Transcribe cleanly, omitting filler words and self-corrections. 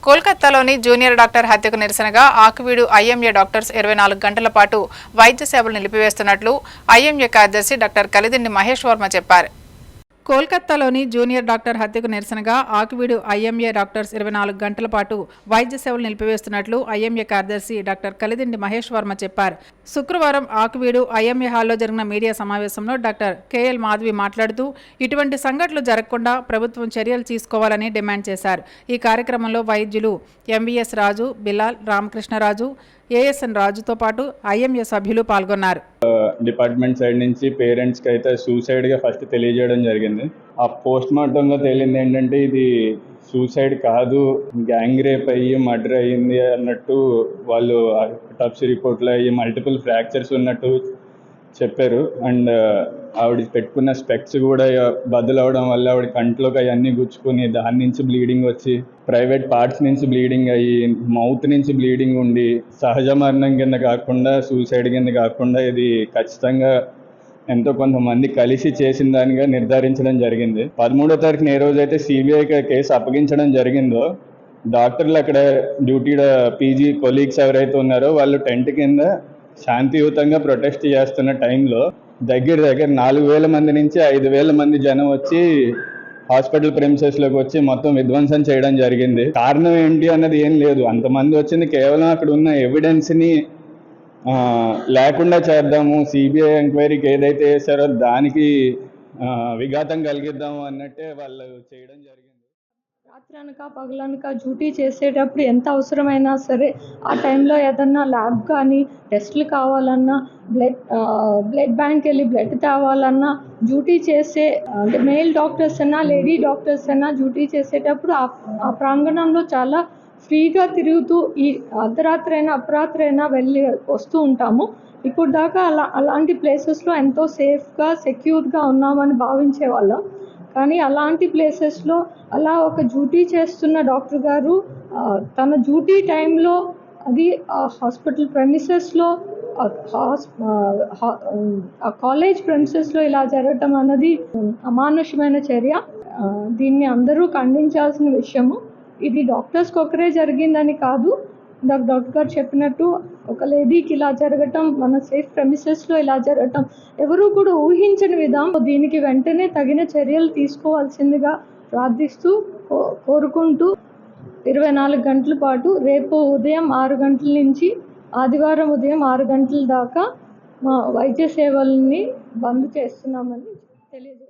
కోల్కతాలోని junior doctor హత్యకు నిరసనగా ఆకువీడు ఐఎంఏ డాక్టర్స్ 24 గంటల పాటు వైద్య సేవలు నిలిపివేస్తున్నట్లు ఐఎంఏ కార్యదర్శి డాక్టర్ కలిదిండి మహేష్ వర్మ చెప్పారు. కోల్కతాలోని జూనియర్ డాక్టర్ హత్యకు నిరసనగా ఆకువీడు ఐఎంఏ డాక్టర్స్ 24 గంటల పాటు వైద్య సేవలు నిలిపివేస్తున్నట్లు ఐఎంఏ కార్యదర్శి డాక్టర్ కలిదిండి మహేష్ వర్మ చెప్పారు. శుక్రవారం ఆకువీడు ఐఎంఏ హాల్లో జరిగిన మీడియా సమావేశంలో డాక్టర్ కేఎల్ మాధవి మాట్లాడుతూ ఇటువంటి సంఘటనలు జరగకుండా ప్రభుత్వం చర్యలు తీసుకోవాలని డిమాండ్ చేశారు. ఈ కార్యక్రమంలో వైద్యులు ఎంవీఎస్ రాజు, బిలాల్, రామకృష్ణరాజు, ఏఎస్ఎన్ రాజుతో పాటు ఐఎంఏ సభ్యులు పాల్గొన్నారు. డిపార్ట్మెంట్ సైడ్ నుంచి పేరెంట్స్కి అయితే సూసైడ్గా ఫస్ట్ తెలియజేయడం జరిగింది. ఆ పోస్ట్ మార్టంలో తేలింది ఏంటంటే ఇది సూసైడ్ కాదు, గ్యాంగ్ రేప్ అయ్యి మర్డర్ అయ్యింది అన్నట్టు వాళ్ళు ఆటోప్సీ రిపోర్ట్లో అయ్యి మల్టిపుల్ ఫ్రాక్చర్స్ ఉన్నట్టు చెప్పారు. అండ్ ఆవిడ పెట్టుకున్న స్పెక్స్ కూడా బదులవడం వల్ల ఆవిడ కంట్లోకి అవన్నీ గుచ్చుకొని దాని నుంచి బ్లీడింగ్ వచ్చి ప్రైవేట్ పార్ట్స్ నుంచి బ్లీడింగ్ అయ్యి మౌత్ నుంచి బ్లీడింగ్ ఉండి సహజ మరణం కింద కాకుండా సూసైడ్ కింద కాకుండా ఇది ఖచ్చితంగా ఎంతో కొంతమంది కలిసి చేసిన దానిగా నిర్ధారించడం జరిగింది. 13వ తారీఖున ఏ రోజైతే సిబిఐకి కేసు అప్పగించడం జరిగిందో డాక్టర్లు అక్కడ డ్యూటీ పీజీ కొలీగ్స్ ఎవరైతే ఉన్నారో వాళ్ళు టెంట్ కింద శాంతియుతంగా ప్రొటెస్ట్ చేస్తున్న టైంలో దగ్గర 4,000 మంది నుంచి 5,000 మంది జనం వచ్చి హాస్పిటల్ ప్రెమిసెస్లోకి వచ్చి మొత్తం విధ్వంసం చేయడం జరిగింది. కారణం ఏంటి అన్నది ఏం లేదు. అంతమంది వచ్చింది కేవలం అక్కడ ఉన్న ఎవిడెన్స్ని లేకుండా చేద్దాము, సిబిఐ ఎంక్వైరీకి ఏదైతే చేశారో దానికి విఘాతం కలిగిద్దాము అన్నట్టే వాళ్ళు చేయడం జరిగింది. రాత్రనక పగలనక డ్యూటీ చేసేటప్పుడు ఎంత అవసరమైనా సరే ఆ టైంలో ఏదన్నా ల్యాబ్ కానీ టెస్టులు కావాలన్నా బ్లడ్ బ్యాంక్ వెళ్ళి బ్లడ్ తేవాలన్నా డ్యూటీ చేసే మేల్ డాక్టర్స్ అయినా లేడీ డాక్టర్స్ అయినా డ్యూటీ చేసేటప్పుడు ఆ ప్రాంగణంలో చాలా ఫ్రీగా తిరుగుతూ ఈ అర్ధరాత్రి అయినా అపరాత్రి అయినా వెళ్ళి వస్తూ ఉంటాము. ఇప్పుడు దాకా అలాంటి ప్లేసెస్లో ఎంతో సేఫ్గా సెక్యూర్గా ఉన్నామని భావించే వాళ్ళం. కానీ అలాంటి ప్లేసెస్లో అలా ఒక డ్యూటీ చేస్తున్న డాక్టర్ గారు తన డ్యూటీ టైంలో అది హాస్పిటల్ ప్రెమిసెస్లో కాలేజ్ ప్రెమిసెస్లో ఇలా జరగటం అన్నది అమానుషమైన చర్య. దీన్ని అందరూ ఖండించాల్సిన విషయము. ఇది డాక్టర్స్కి ఒకరే జరిగిందని కాదు. డాక్టర్ గారు చెప్పినట్టు ఒక లేడీకి ఇలా జరగటం, మన సేఫ్ ప్రెమిసెస్లో ఇలా జరగటం ఎవరూ కూడా ఊహించని విధానం. దీనికి వెంటనే తగిన చర్యలు తీసుకోవాల్సిందిగా ప్రార్థిస్తూ కోరుకుంటూ 24 గంటల పాటు రేపు ఉదయం 6 గంటల నుంచి ఆదివారం ఉదయం 6 గంటల దాకా మా వైద్య సేవల్ని బంద్ చేస్తున్నామని తెలియజేస్తాం.